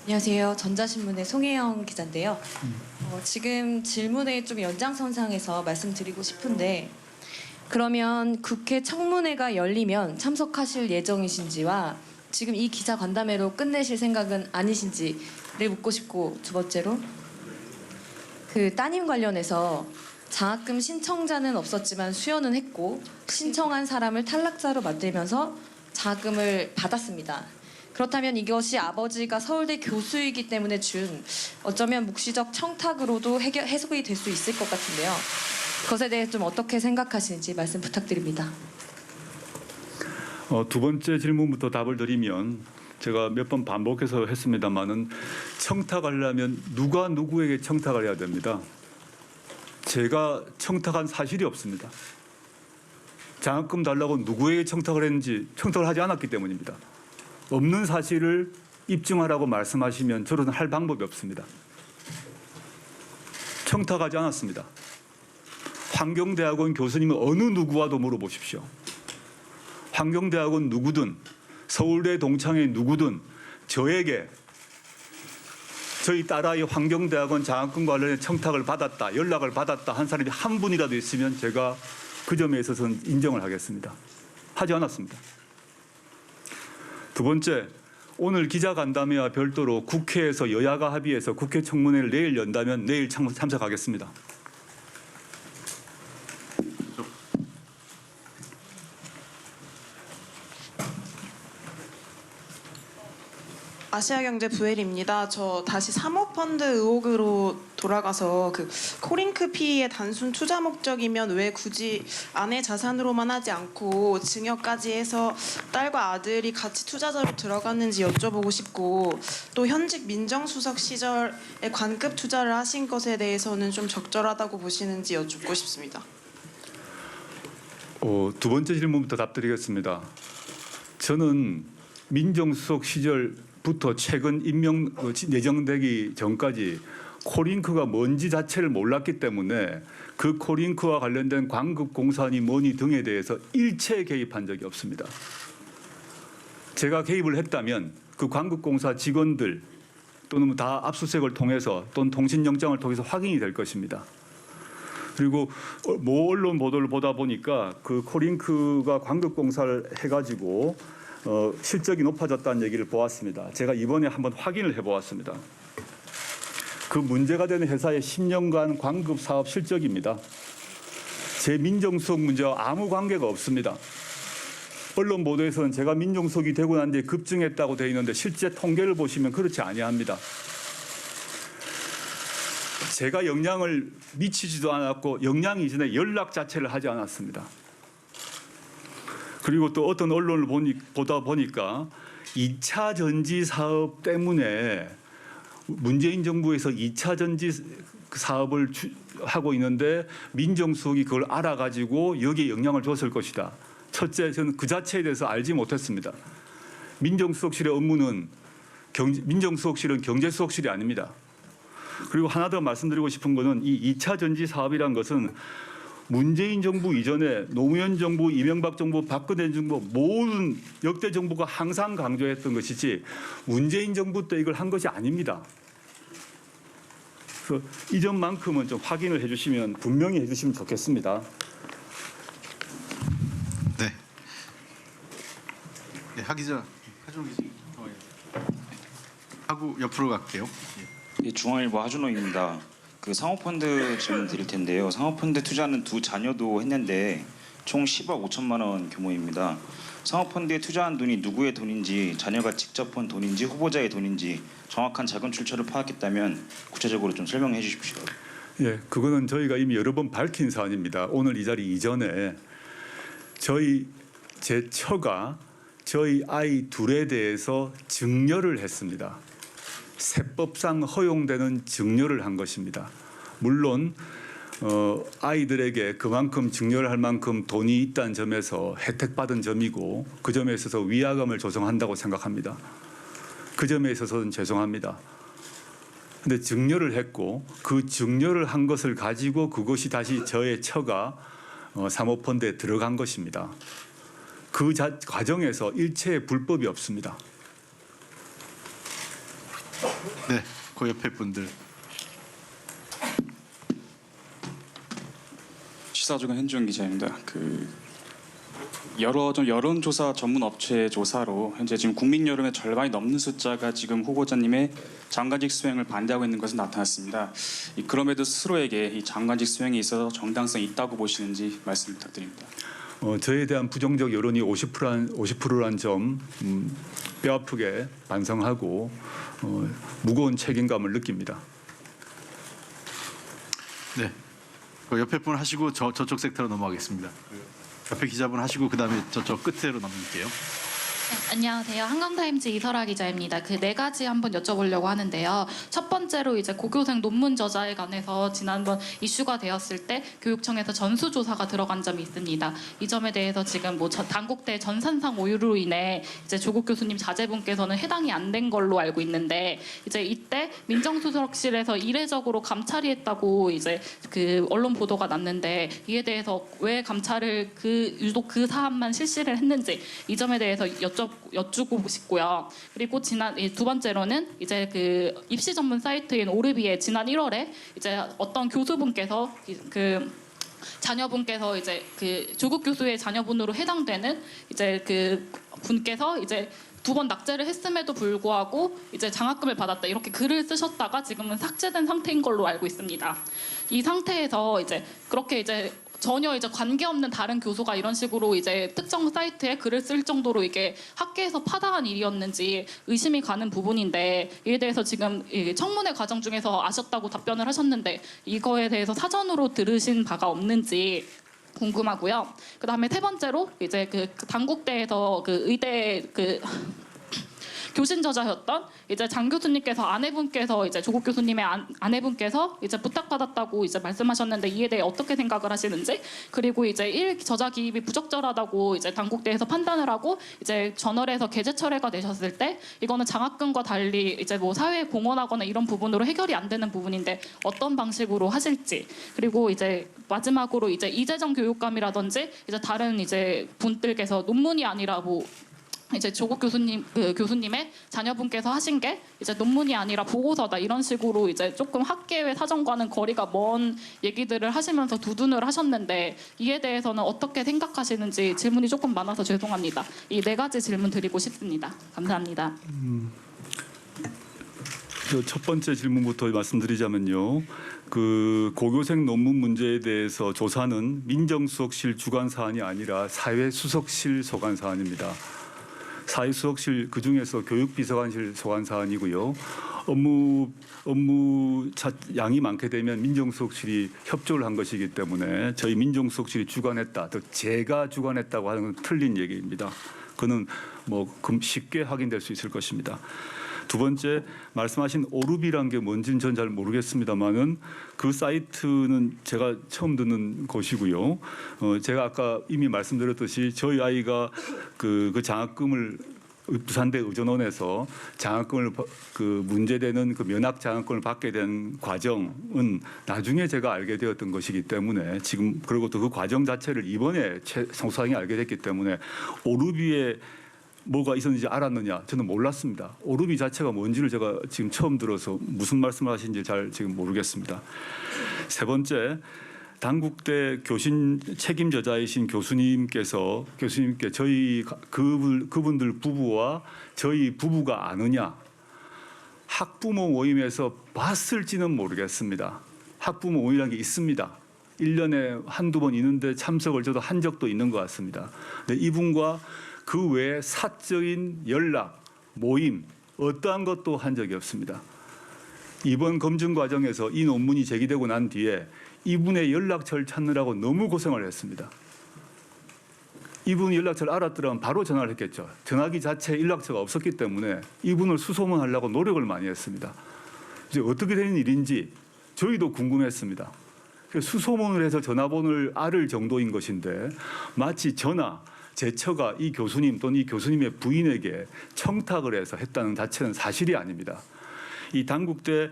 안녕하세요. 전자신문의 송혜영 기자인데요. 지금 질문의 좀 연장선상에서 말씀드리고 싶은데, 그러면 국회 청문회가 열리면 참석하실 예정이신지와 지금 이 기자 간담회로 끝내실 생각은 아니신지를 묻고 싶고, 두 번째로 그 따님 관련해서 장학금 신청자는 없었지만 수여는 했고 신청한 사람을 탈락자로 만들면서 자금을 받았습니다. 그렇다면 이것이 아버지가 서울대 교수이기 때문에 준 어쩌면 묵시적 청탁으로도 해석이 될 수 있을 것 같은데요. 그것에 대해 좀 어떻게 생각하시는지 말씀 부탁드립니다. 두 번째 질문부터 답을 드리면, 제가 몇 번 반복해서 했습니다마는 청탁하려면 누가 누구에게 청탁을 해야 됩니다. 제가 청탁한 사실이 없습니다. 장학금 달라고 누구에게 청탁을 했는지 청탁을 하지 않았기 때문입니다. 없는 사실을 입증하라고 말씀하시면 저로는 할 방법이 없습니다. 청탁하지 않았습니다. 환경대학원 교수님은 어느 누구와도 물어보십시오. 환경대학원 누구든 서울대 동창회 누구든 저에게 저희 딸아이 환경대학원 장학금 관련해 청탁을 받았다, 연락을 받았다 한 사람이 한 분이라도 있으면 제가 그 점에 있어서는 인정을 하겠습니다. 하지 않았습니다. 두 번째, 오늘 기자간담회와 별도로 국회에서 여야가 합의해서 국회 청문회를 내일 연다면 내일 참석하겠습니다. 아시아경제 부엘입니다. 저 다시 사모펀드 의혹으로 돌아가서 그 코링크 PE의 단순 투자 목적이면 왜 굳이 아내 자산으로만 하지 않고 증여까지 해서 딸과 아들이 같이 투자자로 들어갔는지 여쭤보고 싶고, 또 현직 민정수석 시절에 관급 투자를 하신 것에 대해서는 좀 적절하다고 보시는지 여쭙고 싶습니다. 두 번째 질문부터 답드리겠습니다. 저는 민정수석 시절부터 최근 임명 예정되기 전까지 코링크가 뭔지 자체를 몰랐기 때문에 그 코링크와 관련된 광급공사니 뭐니 등에 대해서 일체 개입한 적이 없습니다. 제가 개입을 했다면 그 광급공사 직원들 또는 다 압수수색을 통해서 또는 통신영장을 통해서 확인이 될 것입니다. 그리고 모 언론 보도를 보다 보니까 그 코링크가 광급공사를 해가지고 실적이 높아졌다는 얘기를 보았습니다. 제가 이번에 한번 확인을 해보았습니다. 그 문제가 되는 회사의 10년간 광급 사업 실적입니다. 제 민정수석 문제와 아무 관계가 없습니다. 언론 보도에서는 제가 민정수석이 되고 난 뒤에 급증했다고 되어 있는데 실제 통계를 보시면 그렇지 아니합니다. 제가 영향을 미치지도 않았고 영향 이전에 연락 자체를 하지 않았습니다. 그리고 또 어떤 언론을 보다 보니까 2차 전지 사업 때문에 문재인 정부에서 2차 전지 사업을 하고 있는데 민정수석이 그걸 알아가지고 여기에 영향을 줬을 것이다. 첫째, 저는 그 자체에 대해서 알지 못했습니다. 민정수석실의 업무는 민정수석실은 경제수석실이 아닙니다. 그리고 하나 더 말씀드리고 싶은 것은 이 2차 전지 사업이란 것은 문재인 정부 이전에 노무현 정부, 이명박 정부, 박근혜 정부 모든 역대 정부가 항상 강조했던 것이지 문재인 정부 때 이걸 한 것이 아닙니다. 그래서 이 점만큼은 좀 확인을 해주시면 분명히 해주시면 좋겠습니다. 네. 네, 하 기자, 하준호 기자. 하고 옆으로 갈게요. 예, 중앙일보 하준호입니다. 그 상호펀드 질문 드릴 텐데요. 상호펀드 투자는 두 자녀도 했는데 총 10억 5천만 원 규모입니다. 상호펀드에 투자한 돈이 누구의 돈인지, 자녀가 직접 번 돈인지, 후보자의 돈인지 정확한 자금 출처를 파악했다면 구체적으로 좀 설명해 주십시오. 예, 그거는 저희가 이미 여러 번 밝힌 사안입니다. 오늘 이 자리 이전에 제 처가 저희 아이 둘에 대해서 증여를 했습니다. 세법상 허용되는 증여를 한 것입니다. 물론 아이들에게 그만큼 증여를 할 만큼 돈이 있다는 점에서 혜택받은 점이고 그 점에 있어서 위화감을 조성한다고 생각합니다. 그 점에 있어서는 죄송합니다. 그런데 증여를 했고 그 증여를 한 것을 가지고 그것이 다시 저의 처가 사모펀드에 들어간 것입니다. 그 과정에서 일체의 불법이 없습니다. 네, 그 옆에 분들. 시사주간 hen지훈 기자입니다. 여러 좀 여론조사 전문 업체 조사로 현재 지금 국민 여론의 절반이 넘는 숫자가 지금 후보자님의 장관직 수행을 반대하고 있는 것은 나타났습니다. 그럼에도 스스로에게 이 장관직 수행에 있어서 정당성이 있다고 보시는지 말씀 부탁드립니다. 저에 대한 부정적 여론이 50%란 점 뼈아프게 반성하고 무거운 책임감을 느낍니다. 네, 그 옆에 분 하시고 저쪽 섹터로 넘어가겠습니다. 옆에 기자분 하시고 그다음에 저쪽 끝으로 넘길게요. 안녕하세요. 한강타임즈 이설아 기자입니다. 네 가지 한번 여쭤보려고 하는데요. 첫 번째로 이제 고교생 논문 저자에 관해서 지난번 이슈가 되었을 때 교육청에서 전수조사가 들어간 점이 있습니다. 이 점에 대해서 지금 단국대 전산상 오류로 인해 이제 조국 교수님 자제분께서는 해당이 안 된 걸로 알고 있는데 이제 이때 민정수석실에서 이례적으로 감찰이 했다고 이제 언론 보도가 났는데 이에 대해서 왜 감찰을 유독 그 사안만 실시를 했는지 이 점에 대해서 여쭈고 싶고요. 그리고 두 번째로는 이제 입시 전문 사이트인 오르비에 지난 1월에 이제 어떤 교수분께서 자녀분께서 이제 조국 교수의 자녀분으로 해당되는 이제 분께서 이제 2번 낙제를 했음에도 불구하고 이제 장학금을 받았다 이렇게 글을 쓰셨다가 지금은 삭제된 상태인 걸로 알고 있습니다. 이 상태에서 이제 그렇게 이제 전혀 이제 관계없는 다른 교수가 이런 식으로 이제 특정 사이트에 글을 쓸 정도로 이게 학계에서 파다한 일이었는지 의심이 가는 부분인데 이에 대해서 지금 청문회 과정 중에서 아셨다고 답변을 하셨는데 이거에 대해서 사전으로 들으신 바가 없는지 궁금하고요. 그다음에 세 번째로 이제 단국대에서 의대 교신 저자였던 이제 장 교수님께서 아내분께서 이제 조국 교수님의 아내분께서 이제 부탁받았다고 이제 말씀하셨는데 이에 대해 어떻게 생각을 하시는지 그리고 이제 저자 기입이 부적절하다고 이제 단국대에서 판단을 하고 이제 저널에서 게재 철회가 되셨을 때 이거는 장학금과 달리 이제 사회에 공헌하거나 이런 부분으로 해결이 안 되는 부분인데 어떤 방식으로 하실지 그리고 이제 마지막으로 이제 이재정 교육감이라든지 이제 다른 이제 분들께서 논문이 아니라 이제 조국 교수님의 자녀분께서 하신 게 이제 논문이 아니라 보고서다 이런 식으로 이제 조금 학계의 사정과는 거리가 먼 얘기들을 하시면서 두둔을 하셨는데 이에 대해서는 어떻게 생각하시는지 질문이 조금 많아서 죄송합니다. 이 4가지 질문 드리고 싶습니다. 감사합니다. 첫 번째 질문부터 말씀드리자면요. 고교생 논문 문제에 대해서 조사는 민정수석실 주관 사안이 아니라 사회수석실 소관 사안입니다. 사회수석실 그중에서 교육비서관실 소관 사안이고요. 업무 양이 많게 되면 민정수석실이 협조를 한 것이기 때문에 저희 민정수석실이 주관했다, 또 제가 주관했다고 하는 건 틀린 얘기입니다. 그는 쉽게 확인될 수 있을 것입니다. 두 번째 말씀하신 오르비란 게 뭔지는 전 잘 모르겠습니다만은 그 사이트는 제가 처음 듣는 곳이고요. 제가 아까 이미 말씀드렸듯이 저희 아이가 그 장학금을 부산대 의전원에서 장학금을 문제되는 면학 장학금을 받게 된 과정은 나중에 제가 알게 되었던 것이기 때문에 지금 그리고 또 그 과정 자체를 이번에 송사장이 알게 됐기 때문에 오르비에 뭐가 있었는지 알았느냐? 저는 몰랐습니다. 오르비 자체가 뭔지를 제가 지금 처음 들어서 무슨 말씀을 하시는지 잘 지금 모르겠습니다. 세 번째, 단국대 교신 책임 저자이신 교수님께 저희 그분들 부부와 저희 부부가 아느냐? 학부모 모임에서 봤을지는 모르겠습니다. 학부모 모임이라는 게 있습니다. 1년에 한두 번 있는데 참석을 저도 한 적도 있는 것 같습니다. 근데 이분과 그 외에 사적인 연락, 모임 어떠한 것도 한 적이 없습니다. 이번 검증 과정에서 이 논문이 제기되고 난 뒤에 이분의 연락처를 찾느라고 너무 고생을 했습니다. 이분 연락처를 알았더라면 바로 전화를 했겠죠. 전화기 자체에 연락처가 없었기 때문에 이분을 수소문하려고 노력을 많이 했습니다. 이제 어떻게 된 일인지 저희도 궁금했습니다. 수소문을 해서 전화번호를 알을 정도인 것인데 마치 제 처가 이 교수님 또는 이 교수님의 부인에게 청탁을 해서 했다는 자체는 사실이 아닙니다. 이 단국대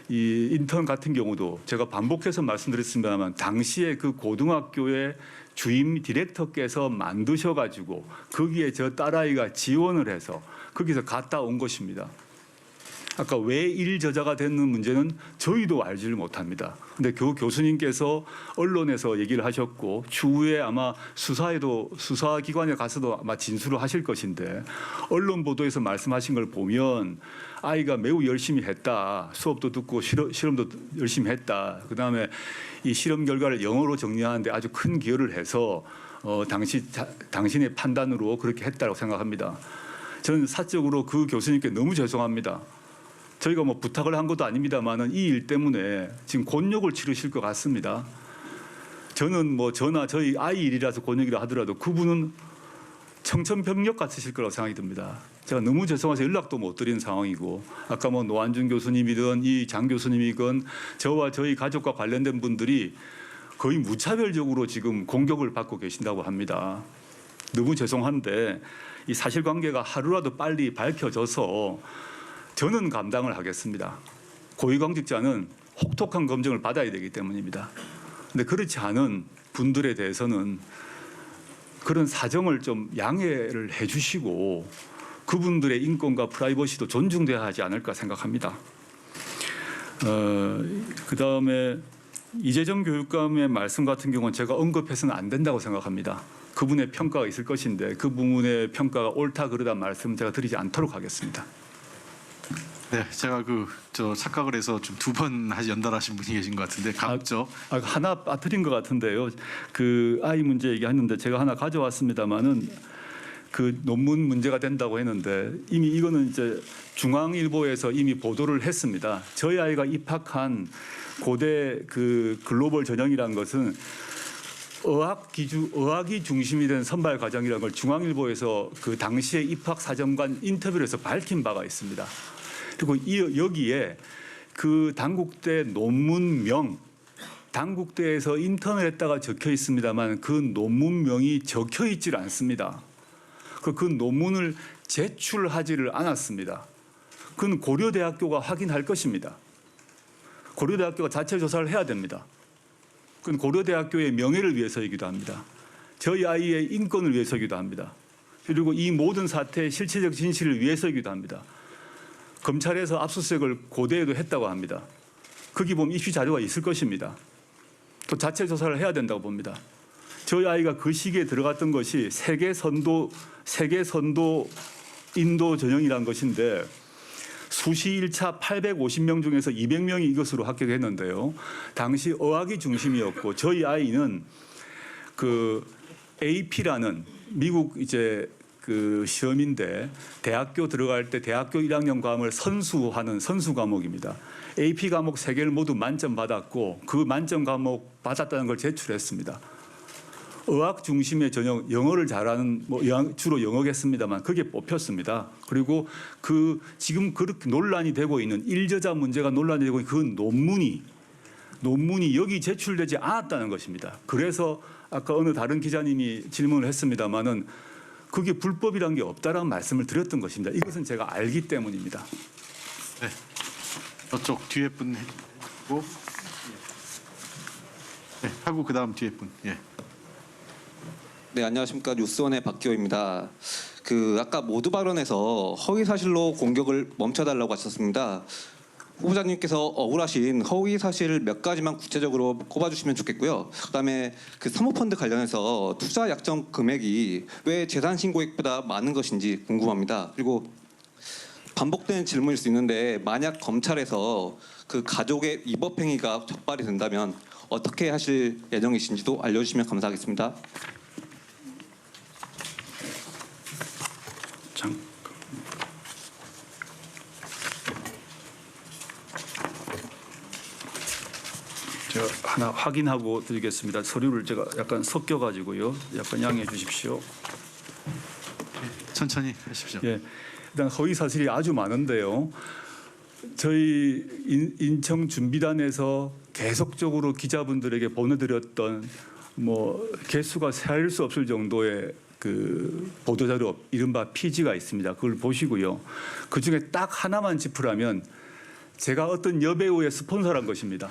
이 인턴 같은 경우도 제가 반복해서 말씀드렸습니다만 당시에 그 고등학교의 주임 디렉터께서 만드셔가지고 거기에 저 딸아이가 지원을 해서 거기서 갔다 온 것입니다. 아까 왜 일저자가 되는 문제는 저희도 알지를 못합니다. 근데 교수님께서 언론에서 얘기를 하셨고 추후에 아마 수사기관에 가서도 아마 진술을 하실 것인데 언론 보도에서 말씀하신 걸 보면 아이가 매우 열심히 했다. 수업도 듣고 실험도 열심히 했다. 그다음에 이 실험 결과를 영어로 정리하는데 아주 큰 기여를 해서 당신의 판단으로 그렇게 했다고 생각합니다. 저는 사적으로 그 교수님께 너무 죄송합니다. 저희가 뭐 부탁을 한 것도 아닙니다만은 이 일 때문에 지금 곤욕을 치르실 것 같습니다. 저는 뭐 저나 저희 아이 일이라서 곤욕이라 하더라도 그분은 청천벽력 같으실 거라고 생각이 듭니다. 제가 너무 죄송해서 연락도 못 드린 상황이고 아까 뭐 노한준 교수님이든 이 장 교수님이건 저와 저희 가족과 관련된 분들이 거의 무차별적으로 지금 공격을 받고 계신다고 합니다. 너무 죄송한데 이 사실관계가 하루라도 빨리 밝혀져서 저는 감당을 하겠습니다. 고위공직자는 혹독한 검증을 받아야 되기 때문입니다. 근데 그렇지 않은 분들에 대해서는 그런 사정을 좀 양해를 해주시고 그분들의 인권과 프라이버시도 존중돼야 하지 않을까 생각합니다. 그다음에 이재정 교육감의 말씀 같은 경우는 제가 언급해서는 안 된다고 생각합니다. 그분의 평가가 있을 것인데 그 부분의 평가가 옳다 그르다 말씀 제가 드리지 않도록 하겠습니다. 네, 제가 착각을 해서 좀 두 번 연달하신 분이 계신 것 같은데 각죠. 하나 빠뜨린 것 같은데요. 그 아이 문제 얘기했는데 제가 하나 가져왔습니다만은 그 논문 문제가 된다고 했는데 이미 이거는 이제 중앙일보에서 이미 보도를 했습니다. 저희 아이가 입학한 고대 그 글로벌 전형이라는 것은 의학이 중심이 된 선발 과정이라는 걸 중앙일보에서 그 당시에 입학 사정관 인터뷰를 해서 밝힌 바가 있습니다. 그리고 여기에 그 단국대 논문명, 단국대에서 인턴을 했다가 적혀 있습니다만 그 논문명이 적혀 있질 않습니다. 그 논문을 제출하지를 않았습니다. 그건 고려대학교가 확인할 것입니다. 고려대학교가 자체 조사를 해야 됩니다. 그건 고려대학교의 명예를 위해서이기도 합니다. 저희 아이의 인권을 위해서이기도 합니다. 그리고 이 모든 사태의 실체적 진실을 위해서이기도 합니다. 검찰에서 압수수색을 고대에도 했다고 합니다. 거기 보면 입시 자료가 있을 것입니다. 또 자체 조사를 해야 된다고 봅니다. 저희 아이가 그 시기에 들어갔던 것이 세계 선도 인도 전형이라는 것인데 수시 1차 850명 중에서 200명이 이것으로 합격했는데요. 당시 어학이 중심이었고 저희 아이는 그 AP라는 미국 이제 그 시험인데 대학교 들어갈 때 대학교 1학년 과목을 선수하는 선수 과목입니다. AP 과목 3개를 모두 만점 받았고 그 만점 과목 받았다는 걸 제출했습니다. 의학 중심의 전형, 영어를 잘하는 주로 영어겠습니다만 그게 뽑혔습니다. 그리고 그 지금 그렇게 논란이 되고 있는 일저자 문제가 논란이 되고 있는 그 논문이 여기 제출되지 않았다는 것입니다. 그래서 아까 어느 다른 기자님이 질문을 했습니다마는 그게 불법이란 게 없다라는 말씀을 드렸던 것입니다. 이것은 제가 알기 때문입니다. 네, 저쪽 뒤에 분 하고, 네, 하고 그다음 뒤에 분. 예. 네, 안녕하십니까. 뉴스원의 박기호입니다. 아까 모두 발언에서 허위 사실로 공격을 멈춰달라고 하셨습니다. 후보자님께서 억울하신 허위 사실 몇 가지만 구체적으로 꼽아주시면 좋겠고요. 그다음에 그 사모펀드 관련해서 투자 약정 금액이 왜 재산 신고액보다 많은 것인지 궁금합니다. 그리고 반복되는 질문일 수 있는데 만약 검찰에서 그 가족의 위법행위가 적발이 된다면 어떻게 하실 예정이신지도 알려주시면 감사하겠습니다. 제가 하나 확인하고 드리겠습니다. 서류를 제가 약간 섞여가지고요. 약간 양해해 주십시오. 천천히 하십시오. 예, 일단 허위 사실이 아주 많은데요. 저희 인청 준비단에서 계속적으로 기자분들에게 보내드렸던 개수가 세할 수 없을 정도의 그 보도자료 이른바 PG가 있습니다. 그걸 보시고요. 그 중에 딱 하나만 짚으라면 제가 어떤 여배우의 스폰서란 것입니다.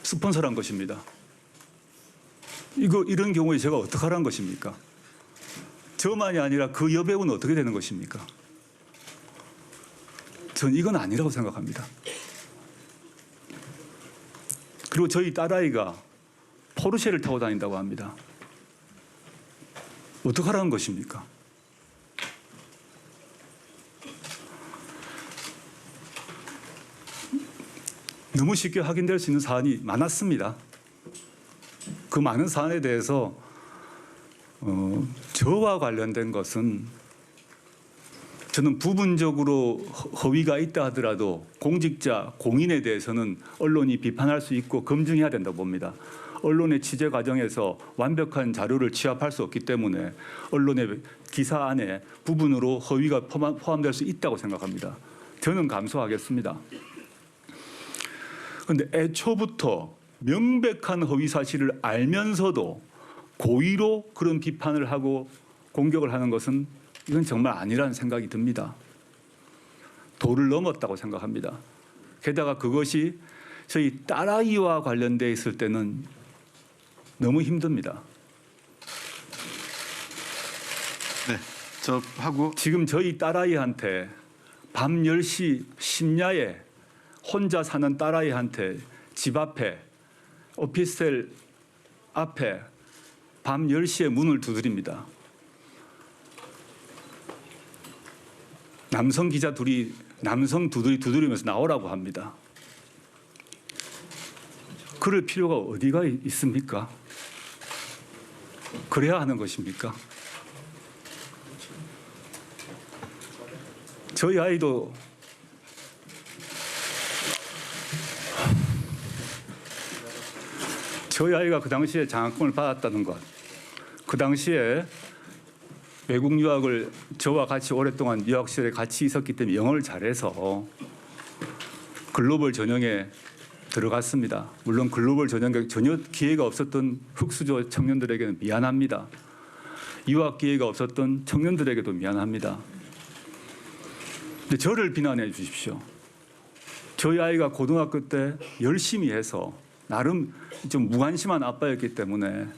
스폰서란 것입니다. 이런 경우에 제가 어떻게 하라는 것입니까? 저만이 아니라 그 여배우는 어떻게 되는 것입니까? 전 이건 아니라고 생각합니다. 그리고 저희 딸아이가 포르쉐를 타고 다닌다고 합니다. 어떡하라는 것입니까? 너무 쉽게 확인될 수 있는 사안이 많았습니다. 그 많은 사안에 대해서 저와 관련된 것은 저는 부분적으로 허위가 있다 하더라도 공직자, 공인에 대해서는 언론이 비판할 수 있고 검증해야 된다고 봅니다. 언론의 취재 과정에서 완벽한 자료를 취합할 수 없기 때문에 언론의 기사 안에 부분으로 허위가 포함될 수 있다고 생각합니다. 저는 감수하겠습니다. 그런데 애초부터 명백한 허위 사실을 알면서도 고의로 그런 비판을 하고 공격을 하는 것은 이건 정말 아니라는 생각이 듭니다. 도를 넘었다고 생각합니다. 게다가 그것이 저희 딸아이와 관련돼 있을 때는 너무 힘듭니다. 네, 저 하고 지금 저희 딸아이한테 밤 10시 심야에 혼자 사는 딸아이한테 집 앞에 오피스텔 앞에 밤 10시에 문을 두드립니다. 남성 기자 둘이 남성 두드리면서 나오라고 합니다. 그럴 필요가 어디가 있습니까? 그래야 하는 것입니까? 저희 아이도 저희 아이가 그 당시에 장학금을 받았다는 것, 그 당시에 외국 유학을 저와 같이 오랫동안 유학 시절에 같이 있었기 때문에 영어를 잘해서 글로벌 전형에 들어갔습니다. 물론 글로벌 전형에 전혀 기회가 없었던 흑수저 청년들에게는 미안합니다. 유학 기회가 없었던 청년들에게도 미안합니다. 근데 저를 비난해 주십시오. 저희 아이가 고등학교 때 열심히 해서 나름 좀 무관심한 아빠였기 때문에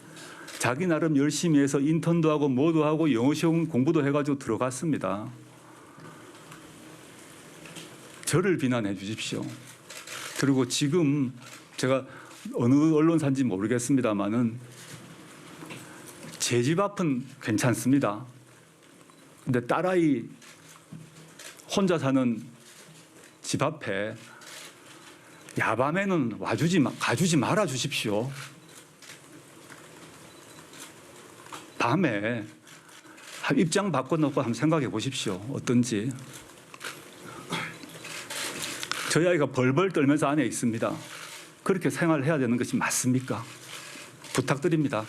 자기 나름 열심히 해서 인턴도 하고 뭐도 하고 영어 시험 공부도 해가지고 들어갔습니다. 저를 비난해 주십시오. 그리고 지금 제가 어느 언론사인지 모르겠습니다만은 제 집 앞은 괜찮습니다. 근데 딸아이 혼자 사는 집 앞에 야밤에는 가주지 말아 주십시오. 밤에 입장 바꿔놓고 한번 생각해 보십시오. 어떤지. 저희 아이가 벌벌 떨면서 안에 있습니다. 그렇게 생활해야 되는 것이 맞습니까? 부탁드립니다.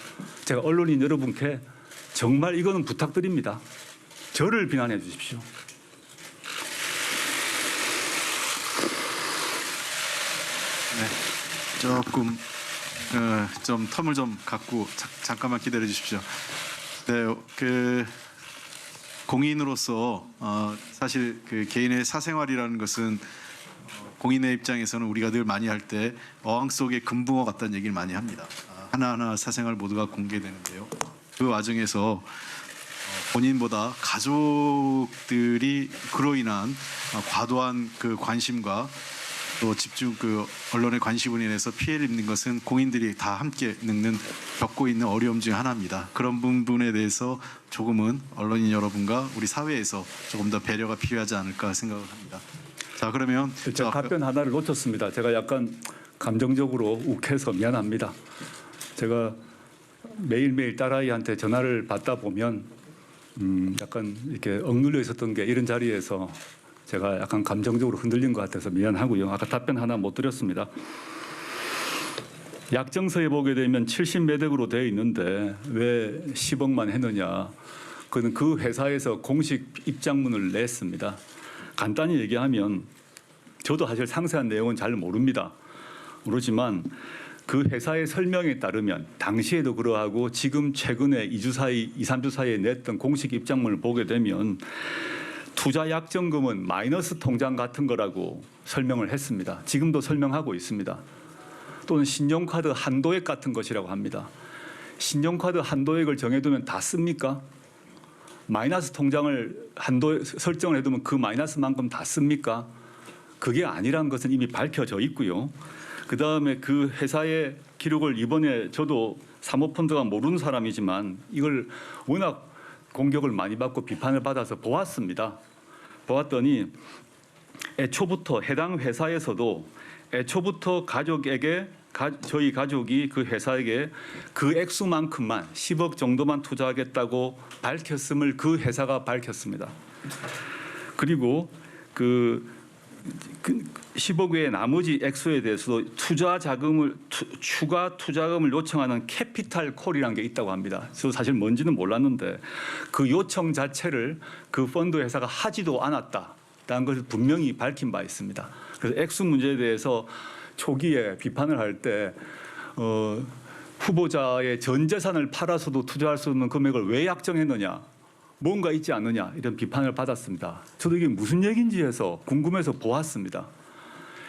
제가 언론인 여러분께 정말 이거는 부탁드립니다. 저를 비난해 주십시오. 네, 조금 좀 텀을 좀 갖고 잠깐만 기다려 주십시오. 네, 그 공인으로서 사실 그 개인의 사생활이라는 것은 공인의 입장에서는 우리가 늘 많이 할 때 어항 속의 금붕어 같다는 얘기를 많이 합니다. 하나하나 사생활 모두가 공개되는데요. 그 와중에서 본인보다 가족들이 그로 인한 과도한 그 관심과 또 집중 그 언론의 관심으로 인해서 피해를 입는 것은 공인들이 다 함께 겪고 있는 어려움 중 하나입니다. 그런 부분에 대해서 조금은 언론인 여러분과 우리 사회에서 조금 더 배려가 필요하지 않을까 생각을 합니다. 자, 그러면 제가 답변 하나를 놓쳤습니다. 제가 약간 감정적으로 욱해서 미안합니다. 제가 매일매일 딸아이한테 전화를 받다 보면 약간 이렇게 억눌려 있었던 게 이런 자리에서 제가 약간 감정적으로 흔들린 것 같아서 미안하고요. 아까 답변 하나 못 드렸습니다. 약정서에 보게 되면 70매덕으로 되어 있는데 왜 10억만 했느냐. 그는 그 회사에서 공식 입장문을 냈습니다. 간단히 얘기하면 저도 사실 상세한 내용은 잘 모르지만 그 회사의 설명에 따르면 당시에도 그러하고 지금 최근에 2, 3주 사이에 냈던 공식 입장문을 보게 되면 투자 약정금은 마이너스 통장 같은 거라고 설명을 했습니다. 지금도 설명하고 있습니다. 또는 신용카드 한도액 같은 것이라고 합니다. 신용카드 한도액을 정해두면 다 씁니까? 마이너스 통장을 설정을 해두면 그 마이너스만큼 다 씁니까? 그게 아니란 것은 이미 밝혀져 있고요. 그다음에 그 회사의 기록을 이번에 저도 사모펀드가 모르는 사람이지만 이걸 워낙 공격을 많이 받고 비판을 받아서 보았습니다. 보았더니 애초부터 해당 회사에서도 애초부터 가족에게 저희 가족이 그 회사에게 그 액수만큼만 10억 정도만 투자하겠다고 밝혔음을 그 회사가 밝혔습니다. 그리고 그 10억 외의 나머지 액수에 대해서도 추가 투자금을 요청하는 캐피탈 콜이라는 게 있다고 합니다. 저 사실 뭔지는 몰랐는데 그 요청 자체를 그 펀드 회사가 하지도 않았다라는 것을 분명히 밝힌 바 있습니다. 그래서 액수 문제에 대해서 초기에 비판을 할 때 후보자의 전 재산을 팔아서도 투자할 수 없는 금액을 왜 약정했느냐, 뭔가 있지 않느냐 이런 비판을 받았습니다. 저도 이게 무슨 얘기인지 해서 궁금해서 보았습니다.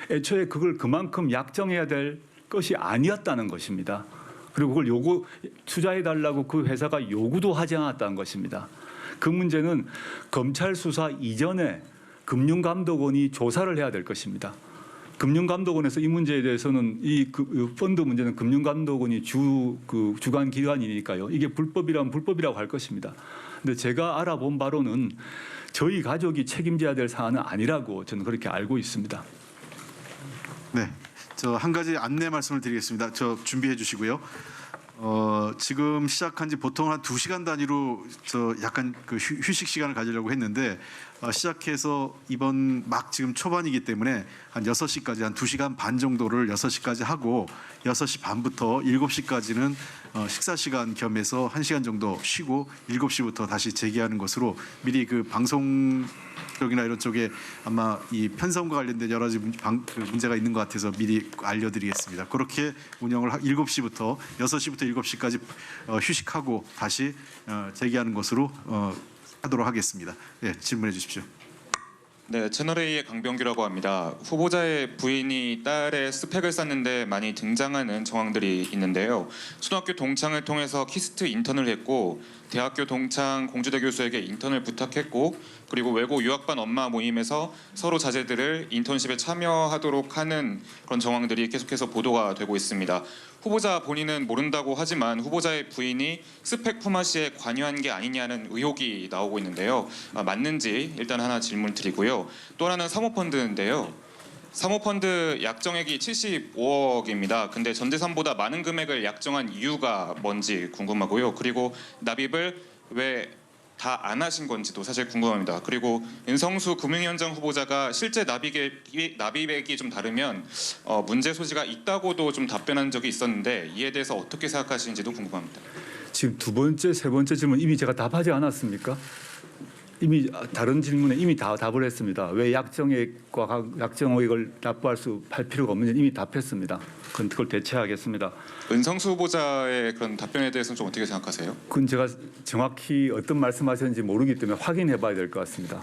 애초에 그걸 그만큼 약정해야 될 것이 아니었다는 것입니다. 그리고 그걸 투자해달라고 그 회사가 요구도 하지 않았다는 것입니다. 그 문제는 검찰 수사 이전에 금융감독원이 조사를 해야 될 것입니다. 금융감독원에서 이 문제에 대해서는 이 펀드 문제는 금융감독원이 주관 기관이니까요. 이게 불법이라면 불법이라고 할 것입니다. 근데 제가 알아본 바로는 저희 가족이 책임져야 될 사안은 아니라고 저는 그렇게 알고 있습니다. 네, 저 한 가지 안내 말씀을 드리겠습니다. 저 준비해 주시고요. 지금 시작한 지 보통 한 2시간 단위로 저 약간 그 휴식 시간을 가지려고 했는데 시작해서 이번 막 지금 초반이기 때문에 한 6시까지 한 2시간 반 정도를 6시까지 하고 6시 반부터 7시까지는 식사 시간 겸해서 1시간 정도 쉬고 7시부터 다시 재개하는 것으로 미리 그 방송 쪽이나 이런 쪽에 아마 이 편성과 관련된 여러 가지 문제가 있는 것 같아서 미리 알려드리겠습니다. 그렇게 운영을 7시부터 6시부터 7시까지 휴식하고 다시 재개하는 것으로 하도록 하겠습니다. 네, 질문해 주십시오. 네, 채널A의 강병규라고 합니다. 후보자의 부인이 딸의 스펙을 쌓는데 많이 등장하는 정황들이 있는데요. 초등학교 동창을 통해서 키스트 인턴을 했고 대학교 동창 공주대 교수에게 인턴을 부탁했고 그리고 외고 유학반 엄마 모임에서 서로 자제들을 인턴십에 참여하도록 하는 그런 정황들이 계속해서 보도가 되고 있습니다. 후보자 본인은 모른다고 하지만 후보자의 부인이 스펙 품앗이에 관여한 게 아니냐는 의혹이 나오고 있는데요. 맞는지 일단 하나 질문 드리고요. 또 하나는 사모펀드인데요. 사모펀드 약정액이 75억입니다. 근데 전재산보다 많은 금액을 약정한 이유가 뭔지 궁금하고요. 그리고 납입을 왜 다 안 하신 건지도 사실 궁금합니다. 그리고 윤성수 금융위원장 후보자가 실제 납입액이 좀 다르면 문제 소지가 있다고도 좀 답변한 적이 있었는데 이에 대해서 어떻게 생각하시는지도 궁금합니다. 지금 두 번째, 세 번째 질문 이미 제가 답하지 않았습니까? 이미 다른 질문에 이미 다 답을 했습니다. 왜 약정액과 약정액을 납부할 필요가 없는지 이미 답했습니다. 그걸 대체하겠습니다. 은성수 후보자의 그런 답변에 대해서는 좀 어떻게 생각하세요? 그건 제가 정확히 어떤 말씀하셨는지 모르기 때문에 확인해봐야 될 것 같습니다.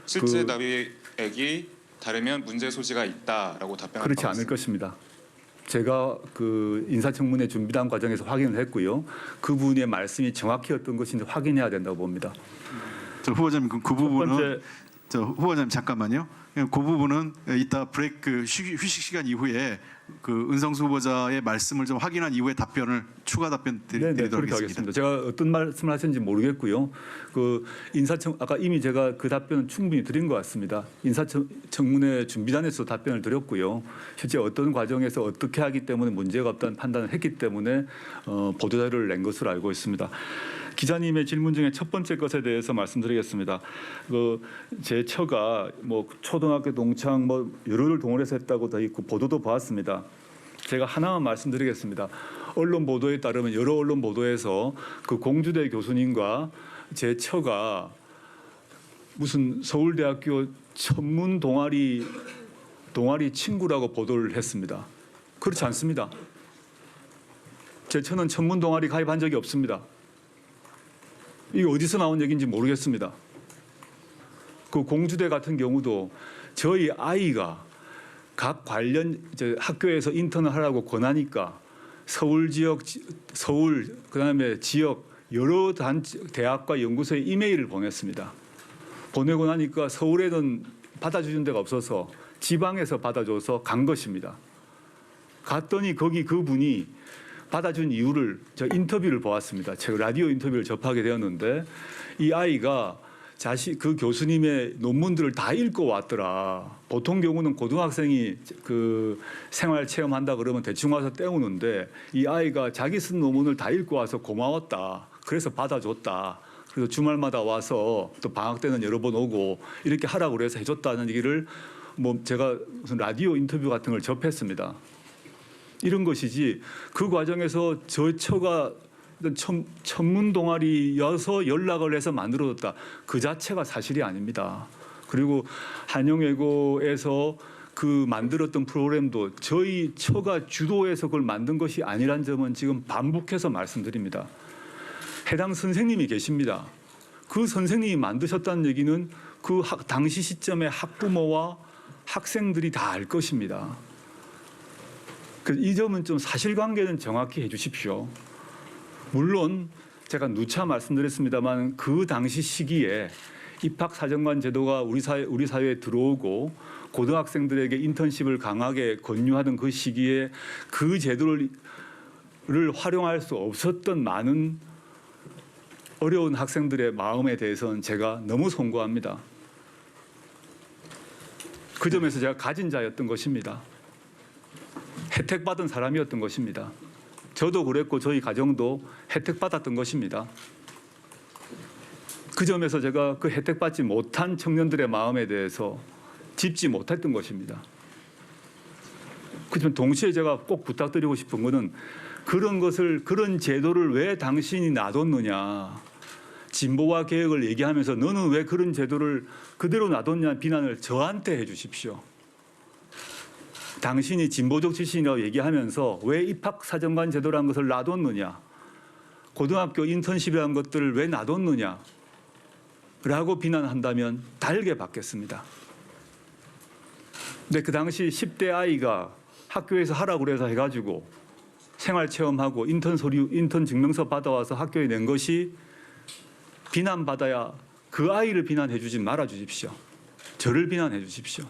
실제 납입액이 다르면 문제 소지가 있다라고 답변한 그렇지 바 않을 있습니다. 것입니다. 제가 그 인사청문회 준비단 과정에서 확인을 했고요. 그분의 말씀이 정확히 어떤 것인지 확인해야 된다고 봅니다. 저 후보자님 그 부분은 후보자님 잠깐만요. 그 부분은 이따 브레이크 휴식 시간 이후에 그 은성수 후보자의 말씀을 좀 확인한 이후에 추가 답변 드리도록 그렇게 하겠습니다. 제가 어떤 말씀을 하셨는지 모르겠고요. 그 아까 이미 제가 그 답변은 충분히 드린 것 같습니다. 인사청문회 준비단에서 답변을 드렸고요. 실제 어떤 과정에서 어떻게 하기 때문에 문제가 없다는 판단을 했기 때문에 보도자료를 낸 것으로 알고 있습니다. 기자님의 질문 중에 첫 번째 것에 대해서 말씀드리겠습니다. 제 처가 뭐 초등학교 동창 여러를 동원해서 했다고 돼 있고 보도도 보았습니다. 제가 하나만 말씀드리겠습니다. 언론 보도에 따르면 여러 언론 보도에서 그 공주대 교수님과 제 처가 무슨 서울대학교 천문 동아리 친구라고 보도를 했습니다. 그렇지 않습니다. 제 처는 천문 동아리 가입한 적이 없습니다. 이게 어디서 나온 얘기인지 모르겠습니다. 그 공주대 같은 경우도 저희 아이가 각 관련 학교에서 인턴을 하라고 권하니까 서울 그다음에 지역 여러 대학과 연구소에 이메일을 보냈습니다. 보내고 나니까 서울에는 받아주는 데가 없어서 지방에서 받아줘서 간 것입니다. 갔더니 거기 그분이 받아준 이유를 저 인터뷰를 보았습니다. 제가 라디오 인터뷰를 접하게 되었는데 이 아이가 그 교수님의 논문들을 다 읽고 왔더라. 보통 경우는 고등학생이 그 생활 체험한다 그러면 대충 와서 때우는데 이 아이가 자기 쓴 논문을 다 읽고 와서 고마웠다. 그래서 받아줬다. 그래서 주말마다 와서 또 방학 때는 여러 번 오고 이렇게 하라고 그래서 해줬다는 얘기를 뭐 제가 무슨 라디오 인터뷰 같은 걸 접했습니다. 이런 것이지 그 과정에서 저 처가 천문 동아리여서 연락을 해서 만들어졌다. 그 자체가 사실이 아닙니다. 그리고 한영외고에서 그 만들었던 프로그램도 저희 처가 주도해서 그걸 만든 것이 아니란 점은 지금 반복해서 말씀드립니다. 해당 선생님이 계십니다. 그 선생님이 만드셨다는 얘기는 그 당시 시점에 학부모와 학생들이 다 알 것입니다. 이 점은 좀 사실관계는 정확히 해주십시오. 물론 제가 누차 말씀드렸습니다만 그 당시 시기에 입학사정관 제도가 우리 사회에 들어오고 고등학생들에게 인턴십을 강하게 권유하던 그 시기에 그 제도를 활용할 수 없었던 많은 어려운 학생들의 마음에 대해서는 제가 너무 송구합니다. 그 점에서 제가 가진 자였던 것입니다. 혜택받은 사람이었던 것입니다. 저도 그랬고 저희 가정도 혜택받았던 것입니다. 그 점에서 제가 그 혜택받지 못한 청년들의 마음에 대해서 짚지 못했던 것입니다. 그렇지만 동시에 제가 꼭 부탁드리고 싶은 것은 그런 제도를 왜 당신이 놔뒀느냐. 진보와 개혁을 얘기하면서 너는 왜 그런 제도를 그대로 놔뒀냐는 비난을 저한테 해 주십시오. 당신이 진보적 지식이라고 얘기하면서 왜 입학사정관 제도라는 것을 놔뒀느냐. 고등학교 인턴십이라는 것들을 왜 놔뒀느냐. 라고 비난한다면 달게 받겠습니다. 근데 그 당시 10대 아이가 학교에서 하라고 그래서 해가지고 생활체험하고 인턴 증명서 받아와서 학교에 낸 것이 비난받아야 그 아이를 비난해 주지 말아 주십시오. 저를 비난해 주십시오.